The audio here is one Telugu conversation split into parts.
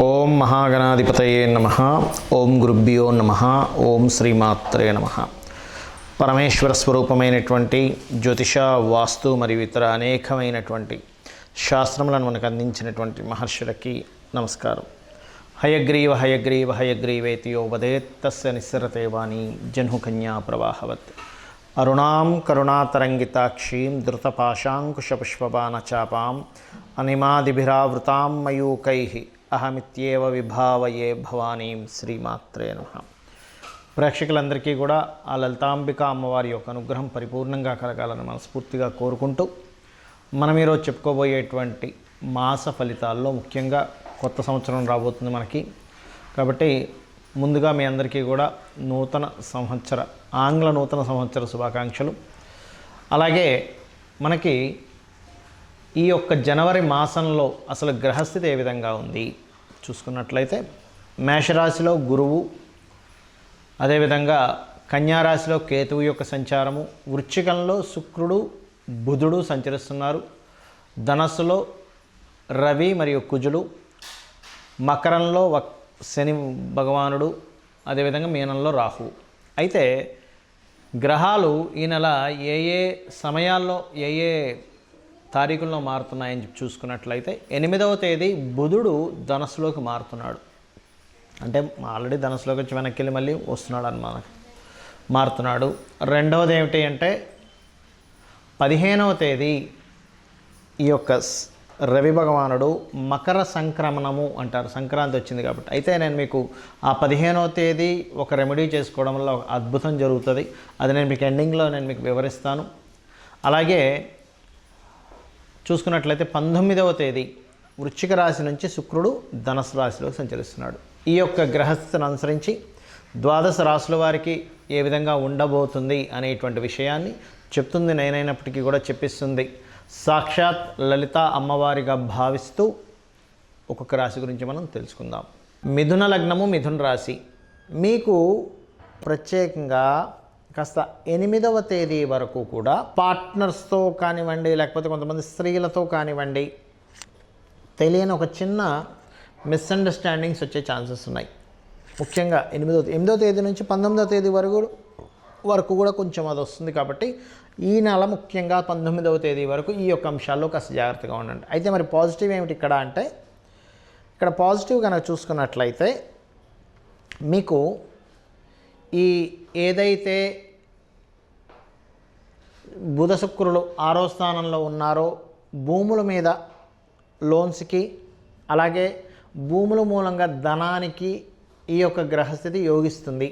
ఓం మహాగణాధిపతయే నమః. ఓం గురుభ్యో నమః. ఓం శ్రీమాత్రే నమః. పరమేశ్వర స్వరూపమైనటువంటి జ్యోతిష, వాస్తు మరియు ఇతర అనేకమైనటువంటి శాస్త్రములను మనకు అందించినటువంటి మహర్షులకి నమస్కారం. హయగ్రీవ హయగ్రీవ హయగ్రీవేతి యో వదేత్ తస్య నిస్సరతే వాణి జన్హు కన్యా ప్రవాహవత్. అరుణాం కరుణాతరంగితాక్షీం ధృతపాశాంకుశపుష్పబాణచాపాం అనిమాదిభిరావృతాం మయూకైః అహమిత్యేవ విభావయే భవానీం. శ్రీమాత్రే నమః. ప్రేక్షకులందరికీ కూడా ఆ లలితాంబిక అమ్మవారి యొక్క అనుగ్రహం పరిపూర్ణంగా కలగాలని మనస్ఫూర్తిగా కోరుకుంటూ మనం ఈరోజు చెప్పుకోబోయేటువంటి మాస ఫలితాల్లో ముఖ్యంగా కొత్త సంవత్సరం రాబోతుంది మనకి. కాబట్టి ముందుగా మీ అందరికీ కూడా ఆంగ్ల నూతన సంవత్సర శుభాకాంక్షలు. అలాగే మనకి ఈ యొక్క జనవరి మాసంలో అసలు గ్రహస్థితి ఏ విధంగా ఉంది చూసుకున్నట్లయితే, మేషరాశిలో గురువు, అదేవిధంగా కన్యారాశిలో కేతువు యొక్క సంచారము, వృశ్చికంలో శుక్రుడు బుధుడు సంచరిస్తున్నారు, ధనస్సులో రవి మరియు కుజులు, మకరంలో శని భగవానుడు, అదేవిధంగా మీనంలో రాహువు. అయితే గ్రహాలు ఈ నెల ఏ ఏ సమయాల్లో ఏ ఏ తారీఖుల్లో మారుతున్నాయని చూసుకున్నట్లయితే, 8వ తేదీ బుధుడు ధనస్సులోకి మారుతున్నాడు. అంటే ఆల్రెడీ ధనస్సులోకి వచ్చి వెనక్కి వెళ్ళి మళ్ళీ వస్తున్నాడు అన్నమాట, మారుతున్నాడు. రెండవది ఏమిటి అంటే 15వ తేదీ ఈ యొక్క రవి భగవానుడు మకర సంక్రమణము అంటారు, సంక్రాంతి వచ్చింది కాబట్టి. అయితే నేను మీకు ఆ 15వ తేదీ ఒక రెమెడీ చేసుకోవడం వల్ల ఒక అద్భుతం జరుగుతుంది. అది నేను మీకు ఎండింగ్లో మీకు వివరిస్తాను. అలాగే చూసుకున్నట్లయితే 19వ తేదీ వృశ్చిక రాశి నుంచి శుక్రుడు ధనుసు రాశిలో సంచరిస్తున్నాడు. ఈ యొక్క గ్రహస్థితిని అనుసరించి ద్వాదశ రాశుల వారికి ఏ విధంగా ఉండబోతుంది అనేటువంటి విషయాన్ని చెప్తుంది. నేనైనప్పటికీ కూడా చెప్పిస్తుంది సాక్షాత్ లలిత అమ్మవారిగా భావిస్తూ ఒక్కొక్క రాశి గురించి మనం తెలుసుకుందాం. మిథున లగ్నము, మిథున రాశి. మీకు ప్రత్యేకంగా కాస్త 8వ తేదీ వరకు కూడా పార్ట్నర్స్తో కానివ్వండి, లేకపోతే కొంతమంది స్త్రీలతో కానివ్వండి, తెలియని ఒక చిన్న మిస్అండర్స్టాండింగ్స్ వచ్చే ఛాన్సెస్ ఉన్నాయి. ముఖ్యంగా 8వ తేదీ నుంచి 19వ తేదీ వరకు కూడా కొంచెం అది వస్తుంది. కాబట్టి ఈ నెల ముఖ్యంగా 19వ తేదీ వరకు ఈ యొక్క అంశాల్లో కాస్త జాగ్రత్తగా ఉండండి. అయితే మరి పాజిటివ్ ఏమిటి ఇక్కడ అంటే, ఇక్కడ పాజిటివ్ కనుక చూసుకున్నట్లయితే మీకు ఈ ఏదైతే బుధ శుక్రులు 6వ స్థానంలో ఉన్నారో, భూముల మీద లోన్స్కి, అలాగే భూముల మూలంగా ధనానికి ఈ యొక్క గ్రహస్థితి యోగిస్తుంది.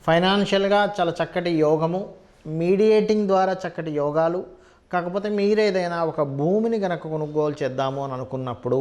ఫైనాన్షియల్గా చాలా చక్కటి యోగము, మీడియేటింగ్ ద్వారా చక్కటి యోగాలు. కాకపోతే మీరేదైనా ఒక భూమిని కనుక కొనుగోలు చేద్దాము అని అనుకున్నప్పుడు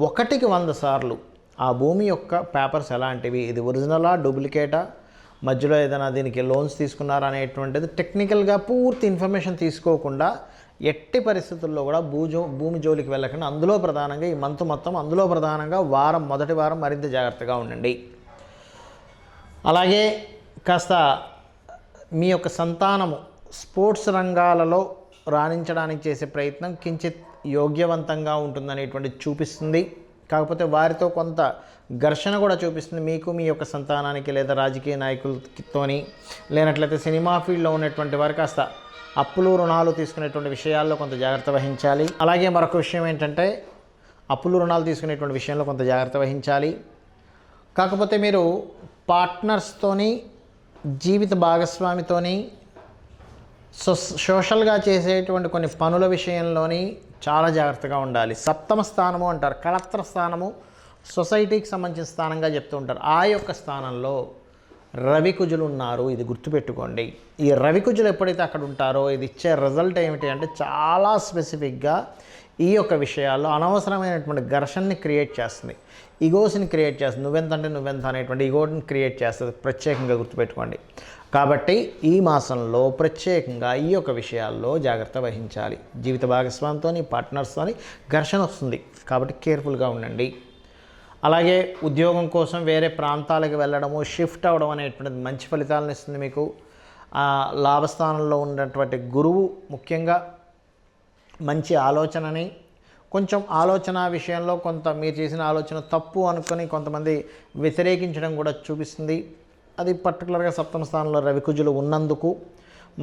1కి 100 సార్లు ఆ భూమి యొక్క పేపర్స్ ఎలాంటివి, ఇది ఒరిజినలా డూప్లికేటా, మధ్యలో ఏదైనా దీనికి లోన్స్ తీసుకున్నారా అనేటువంటిది టెక్నికల్గా పూర్తి ఇన్ఫర్మేషన్ తీసుకోకుండా ఎట్టి పరిస్థితుల్లో కూడా భూమి జోలికి వెళ్ళకుండా, అందులో ప్రధానంగా ఈ మంత్ మొత్తం అందులో ప్రధానంగా మొదటి వారం మరింత జాగ్రత్తగా ఉండండి. అలాగే కాస్త మీ యొక్క సంతానము స్పోర్ట్స్ రంగాలలో రాణించడానికి చేసే ప్రయత్నం కించిత్ యోగ్యవంతంగా ఉంటుందనేటువంటి చూపిస్తుంది. కాకపోతే వారితో కొంత ఘర్షణ కూడా చూపిస్తుంది, మీకు మీ యొక్క సంతానానికి, లేదా రాజకీయ నాయకులతోని, లేనట్లయితే సినిమా ఫీల్డ్లో ఉన్నటువంటి వారు కాస్త అప్పులు రుణాలు తీసుకునేటువంటి విషయాల్లో కొంత జాగ్రత్త వహించాలి. అలాగే మరొక విషయం ఏంటంటే, అప్పులు రుణాలు తీసుకునేటువంటి విషయంలో కొంత జాగ్రత్త వహించాలి. కాకపోతే మీరు పార్ట్నర్స్తోని, జీవిత భాగస్వామితోని, సోషల్గా చేసేటువంటి కొన్ని పనుల విషయంలోని చాలా జాగ్రత్తగా ఉండాలి. 7వ స్థానము అంటారు, కళత్ర స్థానము, సొసైటీకి సంబంధించిన స్థానంగా చెప్తూ ఉంటారు. ఆ యొక్క స్థానంలో రవికుజులు ఉన్నారు, ఇది గుర్తుపెట్టుకోండి. ఈ రవికుజులు ఎప్పుడైతే అక్కడ ఉంటారో ఇది ఇచ్చే రిజల్ట్ ఏమిటి అంటే, చాలా స్పెసిఫిక్గా ఈ యొక్క విషయాల్లో అనవసరమైనటువంటి ఘర్షణని క్రియేట్ చేస్తుంది, ఈగోస్ని క్రియేట్ చేస్తుంది. నువ్వెంత అంటే నువ్వెంత అనేటువంటి ఈగోని క్రియేట్ చేస్తుంది, ప్రత్యేకంగా గుర్తుపెట్టుకోండి. కాబట్టి ఈ మాసంలో ప్రత్యేకంగా ఈ యొక్క విషయాల్లో జాగ్రత్త వహించాలి. జీవిత భాగస్వామితో, పార్ట్నర్స్తో ఘర్షణ వస్తుంది, కాబట్టి కేర్ఫుల్గా ఉండండి. అలాగే ఉద్యోగం కోసం వేరే ప్రాంతాలకు వెళ్ళడము, షిఫ్ట్ అవ్వడం అనేటువంటిది మంచి ఫలితాలను ఇస్తుంది మీకు. లాభస్థానంలో ఉన్నటువంటి గురువు ముఖ్యంగా మంచి ఆలోచనని, కొంచెం ఆలోచన విషయంలో కొంత మీరు చేసిన ఆలోచన తప్పు అనుకొని కొంతమంది వ్యతిరేకించడం కూడా చూపిస్తుంది. అది పర్టికులర్గా సప్తమ స్థానంలో రవికుజులు ఉన్నందుకు.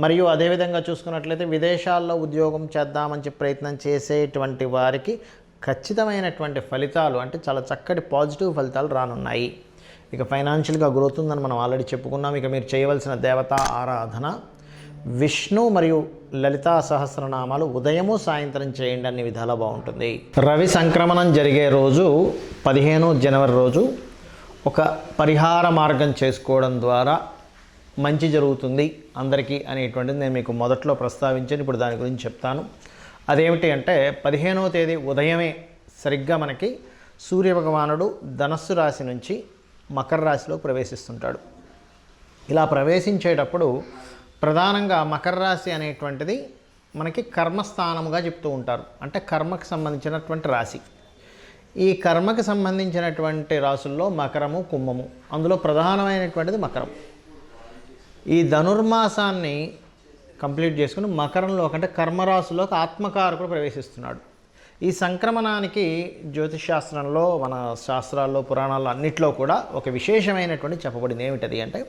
మరియు అదేవిధంగా చూసుకున్నట్లయితే విదేశాల్లో ఉద్యోగం చేద్దామని చెప్పి ప్రయత్నం చేసేటువంటి వారికి ఖచ్చితమైనటువంటి ఫలితాలు అంటే చాలా చక్కటి పాజిటివ్ ఫలితాలు రానున్నాయి. ఇక ఫైనాన్షియల్గా గ్రోత్ ఉందని మనం ఆల్రెడీ చెప్పుకున్నాం. ఇక మీరు చేయవలసిన దేవతా ఆరాధన విష్ణు మరియు లలితా సహస్రనామాలు ఉదయము సాయంత్రం చేయండి, అన్ని విధాలా బాగుంటుంది. రవి సంక్రమణం జరిగే రోజు 15 జనవరి రోజు ఒక పరిహార మార్గం చేసుకోవడం ద్వారా మంచి జరుగుతుంది అందరికీ అనేటువంటిది నేను మీకు మొదట్లో ప్రస్తావించాను. ఇప్పుడు దాని గురించి చెప్తాను. అదేమిటి అంటే 15వ తేదీ ఉదయమే సరిగ్గా మనకి సూర్యభగవానుడు ధనస్సు రాశి నుంచి మకర రాశిలో ప్రవేశిస్తుంటాడు. ఇలా ప్రవేశించేటప్పుడు ప్రధానంగా మకర రాశి అనేటువంటిది మనకి కర్మస్థానముగా చెప్తూ ఉంటారు. అంటే కర్మకు సంబంధించినటువంటి రాశి. ఈ కర్మకు సంబంధించినటువంటి రాశుల్లో మకరము, కుంభము, అందులో ప్రధానమైనటువంటిది మకరం. ఈ ధనుర్మాసాన్ని కంప్లీట్ చేసుకుని మకరంలో అంటే కర్మరాశులోకి ఆత్మకారకుడు ప్రవేశిస్తున్నాడు. ఈ సంక్రమణానికి జ్యోతిష్ శాస్త్రంలో, మన శాస్త్రాల్లో, పురాణాల్లో అన్నిట్లో కూడా ఒక విశేషమైనటువంటి చెప్పబడింది. ఏమిటది అంటే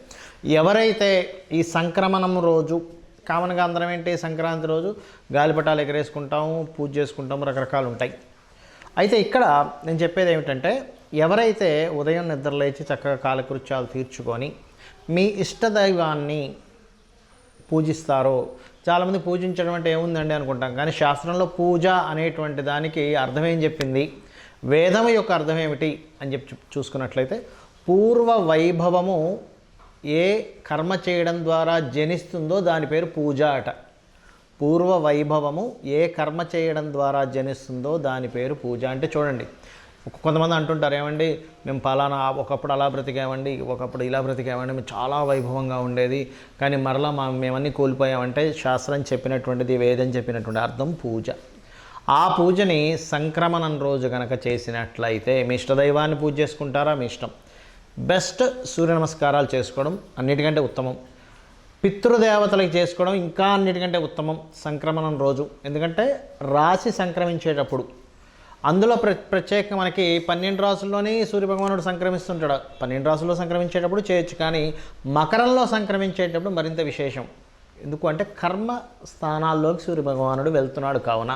ఎవరైతే ఈ సంక్రమణం రోజు, కామన్గా అందరం ఏంటి సంక్రాంతి రోజు గాలిపటాలు ఎగరేసుకుంటాము, పూజ చేసుకుంటాము, రకరకాలు ఉంటాయి. అయితే ఇక్కడ నేను చెప్పేది ఏమిటంటే ఎవరైతే ఉదయం నిద్రలేచి చక్కగా కాలకృత్యాలు తీర్చుకొని మీ ఇష్టదైవాన్ని పూజిస్తారో, చాలామంది పూజించడం అంటే ఏముందండి అనుకుంటాం, కానీ శాస్త్రంలో పూజ అనేటువంటి దానికి అర్థం ఏం చెప్పింది, వేదం యొక్క అర్థం ఏమిటి అని చెప్పి చూసుకున్నట్లయితే పూర్వ వైభవము ఏ కర్మ చేయడం ద్వారా జనిస్తుందో దాని పేరు పూజ అట. పూర్వ వైభవము ఏ కర్మ చేయడం ద్వారా జనిస్తుందో దాని పేరు పూజ. అంటే చూడండి, కొంతమంది అంటుంటారు ఏమండి మేము పలానా ఒకప్పుడు అలా బ్రతికామండి, ఒకప్పుడు ఇలా బ్రతికామండి, మేము చాలా వైభవంగా ఉండేది, కానీ మరలా మేమన్నీ కోల్పోయామంటే శాస్త్రం చెప్పినటువంటిది, వేదం చెప్పినటువంటి అర్థం పూజ. ఆ పూజని సంక్రమణం రోజు కనుక చేసినట్లయితే మీ ఇష్టదైవాన్ని పూజ చేసుకుంటారా మీ ఇష్టం. బెస్ట్ సూర్య నమస్కారాలు చేసుకోవడం అన్నిటికంటే ఉత్తమం. పితృదేవతలకు చేసుకోవడం ఇంకా అన్నిటికంటే ఉత్తమం సంక్రమణం రోజు. ఎందుకంటే రాశి సంక్రమించేటప్పుడు అందులో ప్రత్యేకంగా మనకి 12 రాసుల్లోనే సూర్యభగవానుడు సంక్రమిస్తుంటాడు. 12 రాసుల్లో సంక్రమించేటప్పుడు చేయొచ్చు, కానీ మకరంలో సంక్రమించేటప్పుడు మరింత విశేషం. ఎందుకు అంటే కర్మ స్థానాల్లోకి సూర్యభగవానుడు వెళ్తున్నాడు కావున.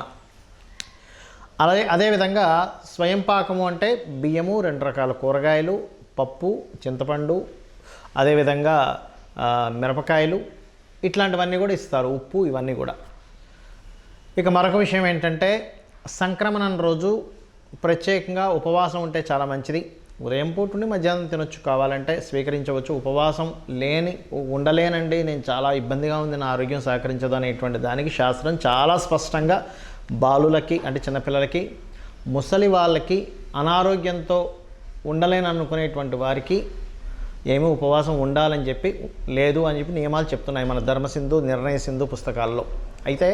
అదేవిధంగా స్వయం పాకము అంటే బియ్యము, 2 రకాల కూరగాయలు, పప్పు, చింతపండు, అదేవిధంగా మిరపకాయలు, ఇట్లాంటివన్నీ కూడా ఇస్తారు, ఉప్పు, ఇవన్నీ కూడా. ఇక మరొక విషయం ఏంటంటే సంక్రమణం రోజు ప్రత్యేకంగా ఉపవాసం ఉంటే చాలా మంచిది. ఉదయం పూట ఉండి మధ్యాహ్నం తినొచ్చు, కావాలంటే స్వీకరించవచ్చు. ఉపవాసం ఉండలేనండి, నేను చాలా ఇబ్బందిగా ఉంది, నా ఆరోగ్యం సహకరించదు అనేటువంటి దానికి శాస్త్రం చాలా స్పష్టంగా బాలులకి అంటే చిన్నపిల్లలకి, ముసలి వాళ్ళకి, అనారోగ్యంతో ఉండలేననుకునేటువంటి వారికి ఏమీ ఉపవాసం ఉండాలని చెప్పి లేదు అని చెప్పి నియమాలు చెప్తున్నాయి మన ధర్మసింధు, నిర్ణయ సింధు పుస్తకాల్లో. అయితే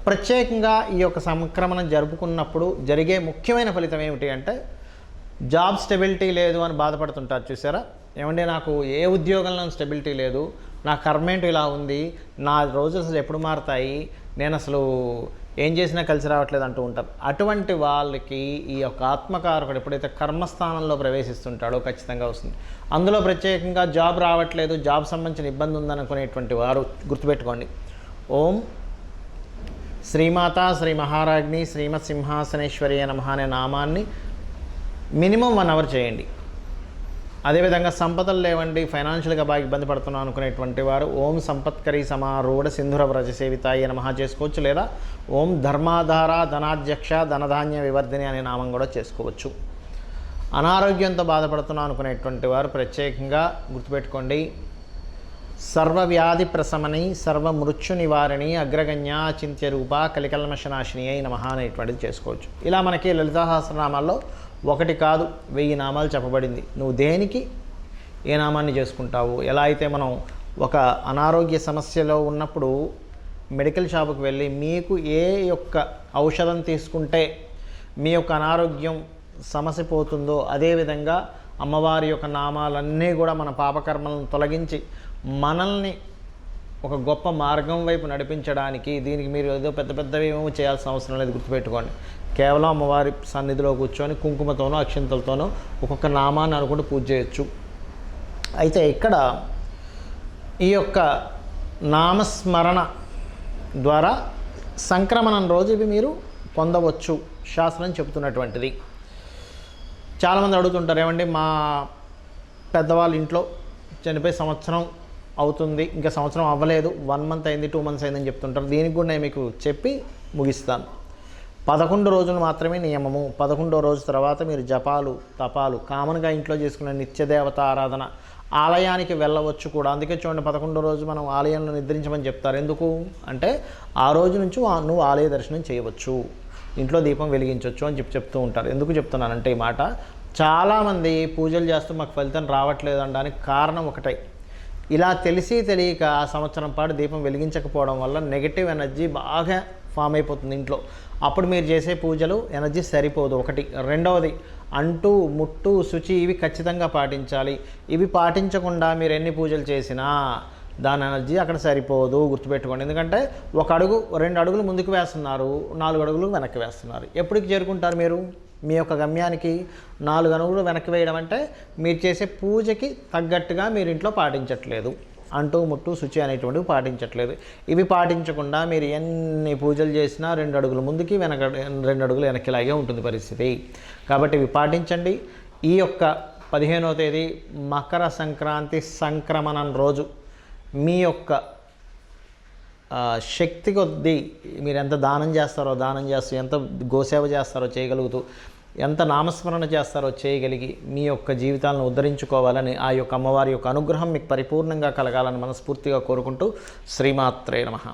ప్రత్యేకంగా ఈ యొక్క సంక్రమణం జరుపుకున్నప్పుడు జరిగే ముఖ్యమైన ఫలితం ఏమిటి అంటే జాబ్ స్టెబిలిటీ లేదు అని బాధపడుతుంటారు చూసారా. ఏమంటే నాకు ఏ ఉద్యోగంలో స్టెబిలిటీ లేదు, నా కర్మేంటి ఇలా ఉంది, నా రోజులు అసలు ఎప్పుడు మారుతాయి, నేను అసలు ఏం చేసినా కలిసి రావట్లేదు అంటూ ఉంటారు. అటువంటి వాళ్ళకి ఈ యొక్క ఆత్మకారకుడు ఎప్పుడైతే కర్మస్థానంలో ప్రవేశిస్తుంటాడో ఖచ్చితంగా వస్తుంది. అందులో ప్రత్యేకంగా జాబ్ రావట్లేదు, జాబ్ సంబంధించిన ఇబ్బంది ఉందనుకునేటువంటి వారు గుర్తుపెట్టుకోండి, ఓం శ్రీమాత శ్రీ మహారాజ్ని శ్రీమత్ సింహాసనేశ్వరి నమః అనే నామాన్ని మినిమం 1 అవర్ చేయండి. అదేవిధంగా సంపదలు లేవండి, ఫైనాన్షియల్గా బాగా ఇబ్బంది పడుతున్నాం అనుకునేటువంటి వారు ఓం సంపత్కరి సమారూఢ సింధుర వ్రజ సేవితాయ నమః చేసుకోవచ్చు. లేదా ఓం ధర్మాధార ధనాధ్యక్ష ధనధాన్య వివర్ధిని అనే నామం కూడా చేసుకోవచ్చు. అనారోగ్యంతో బాధపడుతున్నాం అనుకునేటువంటి వారు ప్రత్యేకంగా గుర్తుపెట్టుకోండి, సర్వవ్యాధి ప్రశమని సర్వమృత్యు నివారిణి అగ్రగణ్య చింత్య రూప కలికల్మషనాశిని అయి నమః అనేటువంటిది చేసుకోవచ్చు. ఇలా మనకి లలితా సహస్రనామాల్లో 1 కాదు 1000 నామాలు చెప్పబడింది. నువ్వు దేనికి ఏ నామాన్ని చేసుకుంటావు. ఎలా అయితే మనం ఒక అనారోగ్య సమస్యలో ఉన్నప్పుడు మెడికల్ షాపుకి వెళ్ళి మీకు ఏ యొక్క ఔషధం తీసుకుంటే మీ యొక్క అనారోగ్యం సమస్య పోతుందో, అదేవిధంగా అమ్మవారి యొక్క నామాలన్నీ కూడా మన పాపకర్మలను తొలగించి మనల్ని ఒక గొప్ప మార్గం వైపు నడిపించడానికి. దీనికి మీరు ఏదో పెద్ద పెద్దవి ఏమో చేయాల్సిన అవసరం లేదు, గుర్తుపెట్టుకోండి. కేవలం అమ్మవారి సన్నిధిలో కూర్చొని కుంకుమతోనో అక్షింతలతోనో ఒక్కొక్క నామాన్ని అనుకుంటూ పూజ చేయొచ్చు. అయితే ఇక్కడ ఈ యొక్క నామస్మరణ ద్వారా సంక్రమణం రోజు ఇవి మీరు పొందవచ్చు శాస్త్రం చెబుతున్నటువంటిది. చాలామంది అడుగుతుంటారు, ఏమండి మా పెద్దవాళ్ళ ఇంట్లో చనిపోయి సంవత్సరం అవుతుంది, ఇంకా సంవత్సరం అవ్వలేదు, 1 మంత్ అయింది, 2 మంత్స్ అయిందని చెప్తుంటారు. దీనికి కూడా నేను మీకు చెప్పి ముగిస్తాను. 11 రోజులు మాత్రమే నియమము. 11వ రోజు తర్వాత మీరు జపాలు తపాలు కామన్గా ఇంట్లో చేసుకునే నిత్యదేవత ఆరాధన ఆలయానికి వెళ్ళవచ్చు కూడా. అందుకే చూడండి 11వ రోజు మనం ఆలయంలో నిద్రించమని చెప్తారు. ఎందుకు అంటే ఆ రోజు నుంచి నువ్వు ఆలయ దర్శనం చేయవచ్చు, ఇంట్లో దీపం వెలిగించవచ్చు అని చెప్తూ ఉంటారు. ఎందుకు చెప్తున్నానంటే ఈ మాట, చాలామంది పూజలు చేస్తూ మాకు ఫలితం రావట్లేదు అనడానికి కారణం ఒకటే. ఇలా తెలిసి తెలియక ఆ సంవత్సరం పాటు దీపం వెలిగించకపోవడం వల్ల నెగిటివ్ ఎనర్జీ బాగా ఫామ్ అయిపోతుంది ఇంట్లో. అప్పుడు మీరు చేసే పూజలు ఎనర్జీ సరిపోదు ఒకటి. రెండవది, అంటూ ముట్టు శుచి ఇవి ఖచ్చితంగా పాటించాలి. ఇవి పాటించకుండా మీరు ఎన్ని పూజలు చేసినా దాని ఎనర్జీ అక్కడ సరిపోదు, గుర్తుపెట్టుకోండి. ఎందుకంటే 1 అడుగు 2 అడుగులు ముందుకు వేస్తున్నారు, 4 అడుగులు వెనక్కి వేస్తున్నారు. ఎప్పటికి చేరుకుంటారు మీరు మీ యొక్క గమ్యానికి? 4 అడుగులు వెనక్కి వేయడం అంటే మీరు చేసే పూజకి తగ్గట్టుగా మీరు ఇంట్లో పాటించట్లేదు, అంటూ ముట్టు శుచి అనేటువంటివి పాటించట్లేదు. ఇవి పాటించకుండా మీరు ఎన్ని పూజలు చేసినా 2 అడుగులు ముందుకి 2 అడుగులు వెనక్కిలాగే ఉంటుంది పరిస్థితి. కాబట్టి ఇవి పాటించండి. ఈ యొక్క 15వ తేదీ మకర సంక్రాంతి సంక్రమణం రోజు మీ యొక్క శక్తి కొద్దీ మీరు ఎంత దానం చేస్తూ, ఎంత గోసేవ చేస్తారో చేయగలుగుతూ, ఎంత నామస్మరణ చేస్తారో చేయగలిగి మీ యొక్క జీవితాలను ఉద్ధరించుకోవాలని, ఆ యొక్క అమ్మవారి యొక్క అనుగ్రహం మీకు పరిపూర్ణంగా కలగాలని మనస్ఫూర్తిగా కోరుకుంటూ శ్రీమాత్రే నమః.